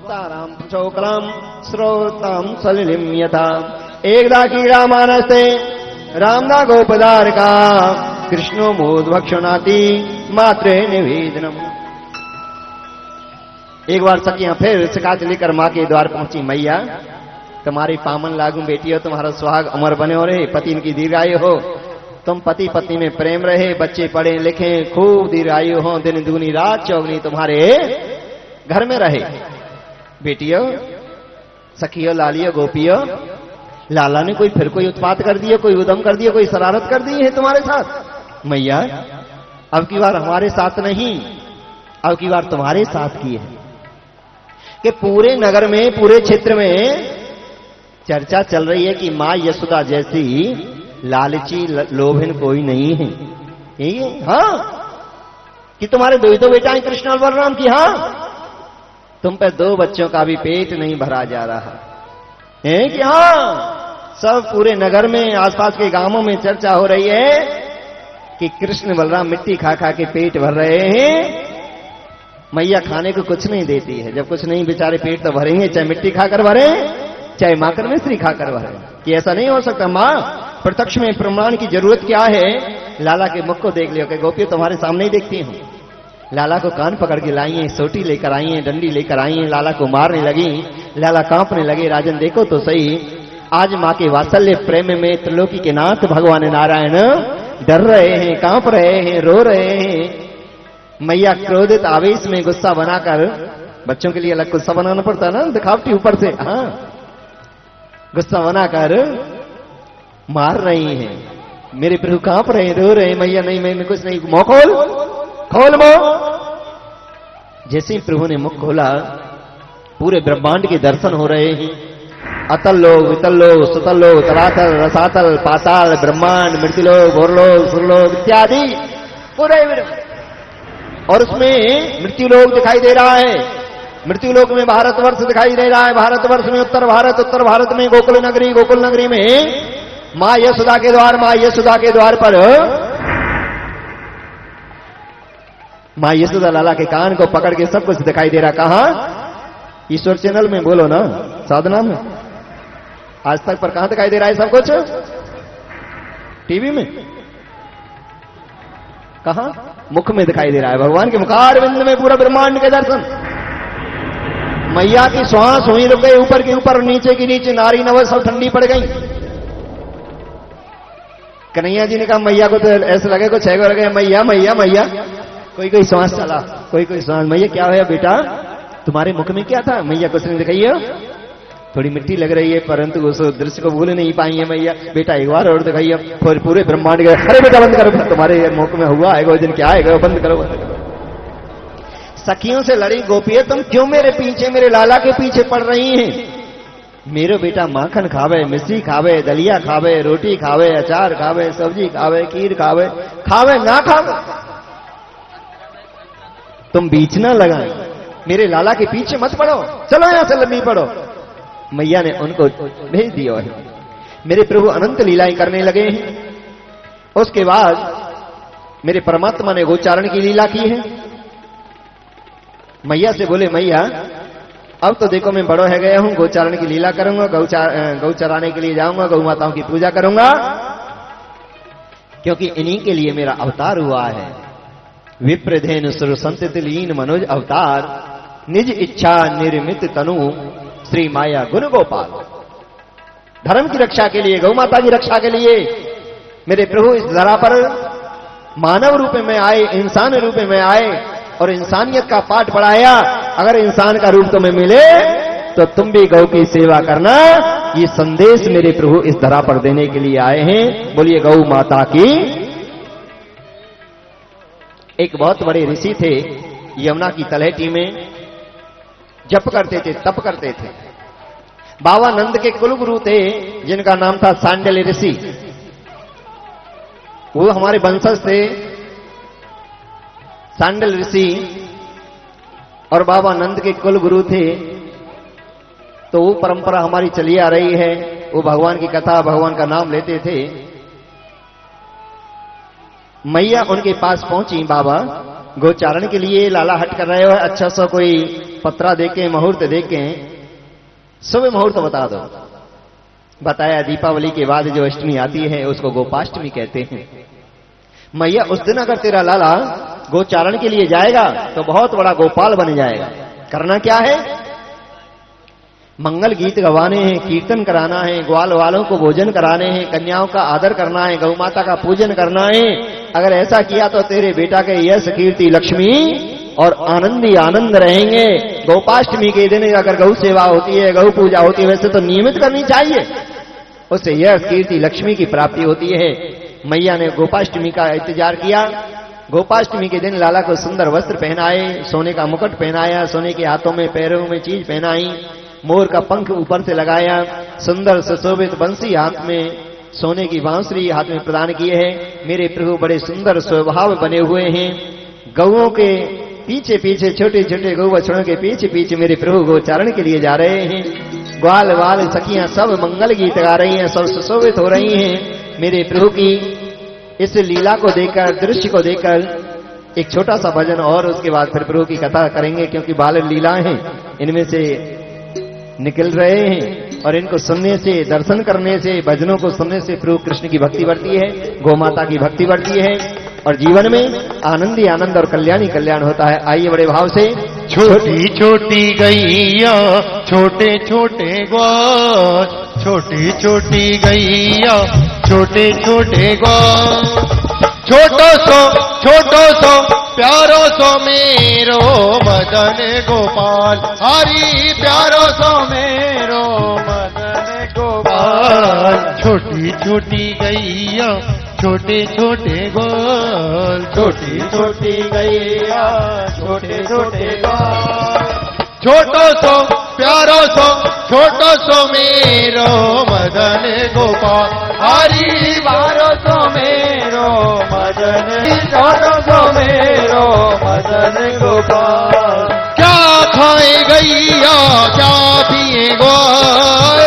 वक्ताराम शोकलाम श्रोताम सलिलिम यथा एकदा कीड़ा मानस्ते रामना गोपदार का कृष्णो मोद भक्षणाति मात्रे निवेदनम। एक बार सखियां फिर शिकायत लेकर मां के द्वार पहुंची, मैया तुम्हारी पामन लागू बेटी हो, तुम्हारा सुहाग अमर बने हो रहे, पति इनकी दीर्घायु हो, तुम पति पत्नी में प्रेम रहे, बच्चे पढ़े लिखे खूब दीर्घायु हो, दिन दूनी रात चौगनी तुम्हारे घर में रहे। बेटियों सखियो लालियो गोपियो, लाला ने कोई उत्पात कर दिया, कोई उदम कर दिया, कोई शरारत कर दी है तुम्हारे साथ। मैया अब की बार हमारे साथ नहीं, अब की बार तुम्हारे साथ की है कि पूरे नगर में पूरे क्षेत्र में चर्चा चल रही है कि मां यशोदा जैसी लालची लोभिन कोई नहीं है। यही है हाँ, कि तुम्हारे दो बेटा हैं कृष्ण और बलराम की। हाँ, तुम पे 2 बच्चों का भी पेट नहीं भरा जा रहा है कि हाँ, सब पूरे नगर में आसपास के गांवों में चर्चा हो रही है कि कृष्ण बलराम मिट्टी खा खा के पेट भर रहे हैं, मैया खाने को कुछ नहीं देती है। जब कुछ नहीं बेचारे पेट तो भरेंगे, चाहे मिट्टी खाकर भरे चाहे माकर मिश्री खाकर भरे, कि ऐसा नहीं हो सकता। मां प्रत्यक्ष में प्रमाण की जरूरत क्या है? लाला के मुख को देख लियो कि गोपियों तुम्हारे सामने ही देखती हूं। लाला को कान पकड़ के लाई है, सोटी लेकर आई है, डंडी लेकर आई है, लाला को मारने लगी, लाला कांपने लगे। राजन देखो तो सही, आज मां के वात्सल्य प्रेम में त्रिलोकी के नाथ भगवान नारायण डर रहे हैं, कांप रहे हैं, रो रहे हैं। मैया क्रोधित आवेश में गुस्सा बनाकर, बच्चों के लिए अलग गुस्सा बनाना पड़ता ना, दिखावटी ऊपर से, हाँ, गुस्सा बनाकर मार रही हैं। मेरे प्रभु कांप रहे, रो रहे, मैया नहीं मैं कुछ नहीं, मुंह खोल, खोल मुंह। जैसे ही प्रभु ने मुख खोला, पूरे ब्रह्मांड के दर्शन हो रहे हैं। अतल लोग, वितल लोग, सुतल लोग, तलातल, रसातल, पाताल, ब्रह्मांड, मृत्युलोक, भोरलोक, सुरलोक इत्यादि पूरे। और उसमें मृत्युलोक दिखाई दे रहा है, मृत्युलोक में भारतवर्ष दिखाई दे रहा है, भारतवर्ष में उत्तर भारत, उत्तर भारत में गोकुल नगरी, गोकुल नगरी में मां यशोदा के द्वार, मां यशोदा के द्वार पर मां यशोदा लाला के कान को पकड़ के सब कुछ दिखाई दे रहा। कहां? ईश्वर चैनल में, बोलो ना, साधना में, आज तक पर कहां दिखाई दे रहा है सब कुछ? टीवी में। कहां? मुख में दिखाई दे रहा है, भगवान के मुखारविंद में पूरा ब्रह्मांड के दर्शन। मैया की श्वास हुई रुक गई, ऊपर के ऊपर, नीचे की नीचे, नारी नव सब ठंडी पड़ गई। कन्हैया जी ने कहा मैया को तो ऐसे लगे कुछ है, लगे मैया मैया मैया, कोई कोई श्वास चला, कोई कोई श्वास। मैया क्या है बेटा, तुम्हारे मुख में क्या था? मैया कुछ नहीं दिखाई है, थोड़ी मिट्टी लग रही है, परंतु उस दृश्य को भूल नहीं पाई है मैया। बेटा एक बार और दिखाइए, फिर पूरे ब्रह्मांड गए, अरे बेटा बंद करो, तुम्हारे मुख में हुआ है वो दिन, क्या है, बंद करो, बंद करो। सखियों से लड़ी गोपियां, तुम क्यों मेरे पीछे, मेरे लाला के पीछे पड़ रही हैं? मेरो बेटा माखन खावे, मिश्री खावे, दलिया खावे, रोटी खावे, अचार खावे, सब्जी खावे, खीर खावे, खावे ना खावे, तुम बीच ना लगाए, मेरे लाला के पीछे मत पड़ो, चलो यहां से लंबी पड़ो। मैया ने उनको भेज दिया है। मेरे प्रभु अनंत लीलाएं करने लगे हैं। उसके बाद मेरे परमात्मा ने गोचारण की लीला की है। मैया से बोले मैया अब तो देखो मैं बड़ो है गया हूं, गोचारण की लीला करूंगा, गौ चराने के लिए जाऊंगा, गौ माताओं की पूजा करूंगा, क्योंकि इन्हीं के लिए मेरा अवतार हुआ है। विप्रधेनु सुर संतित लीन मनोज अवतार, निज इच्छा निर्मित तनु, श्री माया गुण गोपाल। धर्म की रक्षा के लिए, गौ माता की रक्षा के लिए मेरे प्रभु इस धरा पर मानव रूप में आए, इंसान रूप में आए और इंसानियत का पाठ पढ़ाया। अगर इंसान का रूप तुम्हें मिले तो तुम भी गौ की सेवा करना, ये संदेश मेरे प्रभु इस धरा पर देने के लिए आए हैं। बोलिए गौ माता की। एक बहुत बड़े ऋषि थे, यमुना की तलहटी में जप करते थे, तप करते थे। बाबा नंद के कुलगुरु थे जिनका नाम था सांडल्य ऋषि। वो हमारे वंशज थे। सांडल्य ऋषि और बाबा नंद के कुल गुरु थे, तो वो परंपरा हमारी चली आ रही है। वो भगवान की कथा, भगवान का नाम लेते थे। मैया उनके पास पहुंची, बाबा गोचारण के लिए लाला हट कर रहे हो, अच्छा सा कोई पत्रा देके मुहूर्त देके सुबह मुहूर्त बता दो। बताया, दीपावली के बाद जो अष्टमी आती है उसको गोपाष्टमी कहते हैं। मैया उस दिन अगर तेरा लाला गोचारण के लिए जाएगा तो बहुत बड़ा गोपाल बन जाएगा। करना क्या है? मंगल गीत गवाने हैं, कीर्तन कराना है, ग्वाल वालों को भोजन कराने हैं, कन्याओं का आदर करना है, गौ माता का पूजन करना है। अगर ऐसा किया तो तेरे बेटा के यश कीर्ति लक्ष्मी और आनंदी आनंद रहेंगे। गोपाष्टमी के दिन अगर गौ सेवा होती है, गौ पूजा होती है, वैसे तो नियमित करनी चाहिए, उससे यश कीर्ति लक्ष्मी की प्राप्ति होती है। मैया ने गोपाष्टमी का इंतजार किया। गोपाष्टमी के दिन लाला को सुंदर वस्त्र पहनाए, सोने का मुकुट पहनाया, सोने के हाथों में पैरों में चीज पहनाई, मोर का पंख ऊपर से लगाया, सुंदर सुशोभित बंसी हाथ में, सोने की बांसुरी हाथ में प्रदान किए हैं। मेरे प्रभु बड़े सुंदर स्वभाव बने हुए हैं। गौओं के पीछे पीछे, छोटे छोटे गौ बछड़ों के पीछे पीछे मेरे प्रभु गोचारण के लिए जा रहे हैं। ग्वाल वाल सखियां सब मंगल गीत गा रही हैं, सब सुशोभित हो रही हैं। मेरे प्रभु की इस लीला को देखकर, दृश्य को देखकर एक छोटा सा भजन और उसके बाद फिर प्रभु की कथा करेंगे, क्योंकि बाल लीलाएं हैं, इनमें से निकल रहे हैं और इनको सुनने से, दर्शन करने से, भजनों को सुनने से प्रभु कृष्ण की भक्ति बढ़ती है, गौ माता की भक्ति बढ़ती है और जीवन में आनंद ही आनंद और कल्याणी कल्याण होता है। आइए बड़े भाव से। छोटी छोटी गैया छोटे छोटे ग्वाल, छोटी छोटी गैया छोटे छोटे ग्वाल, छोटो सो प्यारो सो मेरो मदन गोपाल, हरी प्यारो सो मेरो मदन गोपाल। छोटी छोटी गैया छोटे छोटे ग्वाल, छोटी छोटी गैया छोटे छोटे ग्वाल, छोटो सो प्यारो सो छोटो सो मेरो मदन गोपाल, हरी बारो सो मेरो मदन, छोटो सो मेरो मदन गोपाल। क्या खाए गैया क्या पिए ग्वाल,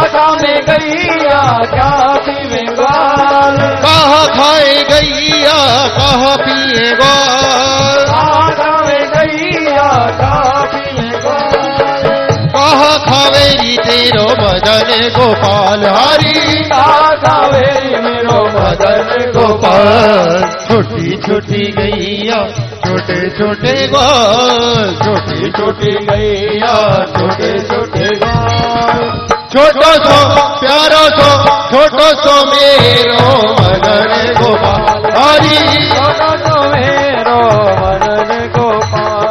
क्या में गैया क्या पिए ग्वाल, कहाँ खाए गैया कहाँ पिए ग्वाल, कहाँ में गैया कहाँ पिए ग्वाल, कहाँ खावेरी तेरो मदन गोपाल, हरी कहाँ खावेरी मेरो मदन गोपाल। छोटी छोटी गैया छोटे छोटे ग्वाल, छोटी छोटी गैया छोटे छोटे ग्वाल, छोटो सो प्यारो सो छोटो सो मेरो मदन गोपाल, हरी छोटो सो मेरो मदन गोपाल।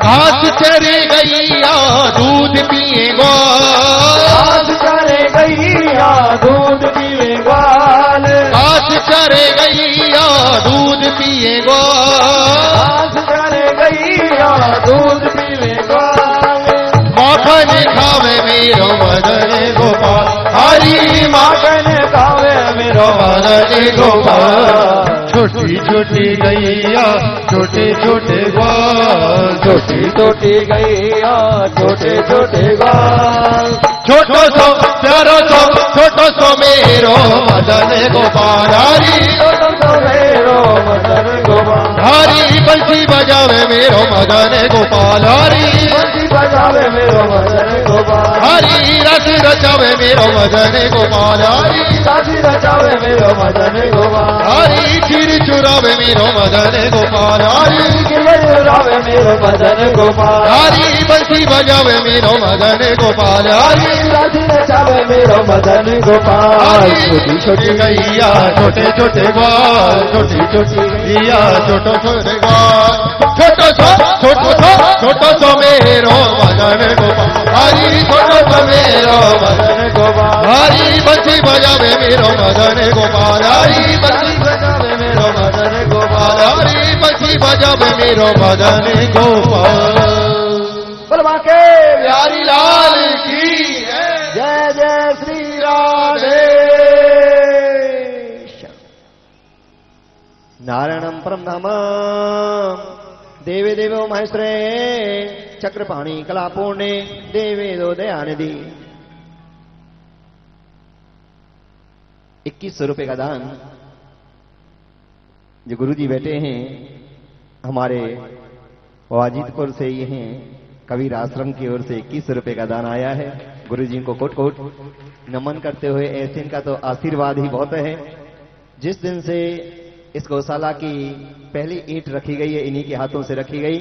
घास चरे गैया दूध पिए ग्वाल, घास चरे गैया दूध पिए ग्वाल, घास चरे गैया दूध पिए ग्वाल, घास चरे गैया दूध पिए ग्वाल। माखन खावे मेरो मदन गोपाल, हरी माखन खावे मेरो मदन गोपाल। छोटी छोटी गैया छोटे छोटे ग्वाल, छोटी छोटी गैया छोटे छोटे ग्वाल, छोटो सो प्यारो सो छोटो सो मेरो मदन गोपाल, हरी छोटो सो मेरो मदन गोपाल, हरी बंसी बजावे मेरो मदन गोपाल, हरी बंसी बजावे मेरो मदन गोपाल, हरी रस रचावे मेरो मदन गोपाल, हरी रस रचावे मेरो मदन गोपाल, हरी खीर चुरावे मेरो मदन गोपाल, हरी खीर चुरावे मेरो मदन गोपाल, हरी बंसी बजावे मेरो मदन गोपाल, हरी रस रचावे मेरो मदन गोपाल। छोटी छोटी गैया छोटे छोटे ग्वाल, छोटी छोटी गैया छोटो छोटे ग्वाल, छोटो सो मेरो मदन गोपाल, हरी छोटो सो मेरो मदन गोपाल, हरी बंसी बजावे मेरो मदन गोपाल, हरी बंसी बजावे मेरो मदन गोपाल, हरी बंसी बजावे मेरो मदन गोपाल। बलवा के बिहारी लाल की जय जय श्री राधे। नारायणं परमधाम देवे देवो महेश्वरे चक्रपाणी कलापूर्णे देवे दो दयानिधि। 2100 रुपए का दान जो गुरुजी बैठे हैं हमारे वाजिदपुर से ये हैं, कबीर आश्रम की ओर से 21 रुपए का दान आया है। गुरुजी को कोट कोट नमन करते हुए, ऐसे इनका तो आशीर्वाद ही बहुत है। जिस दिन से इस गौशाला की पहली ईंट रखी गई है, इन्हीं के हाथों से रखी गई,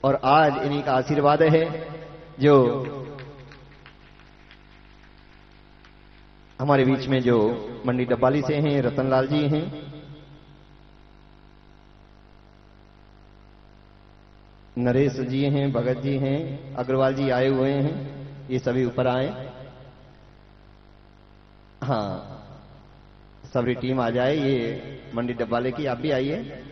और आज इन्हीं का आशीर्वाद है। जो हमारे बीच में जो मंडी डब्बाली से हैं, रतनलाल जी हैं, नरेश जी हैं, भगत जी हैं, अग्रवाल जी आए हुए हैं, ये सभी ऊपर आए। हाँ, सभी टीम आ जाए, ये मंडी डब्बाले की, आप भी आइए।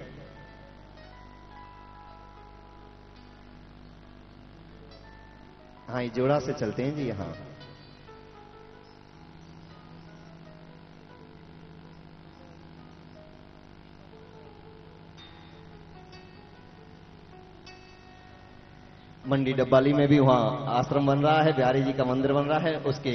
हाँ, ये जोड़ा से चलते हैं जी। हाँ, मंडी डब्बाली में भी वहां आश्रम बन रहा है, बिहारी जी का मंदिर बन रहा है, उसके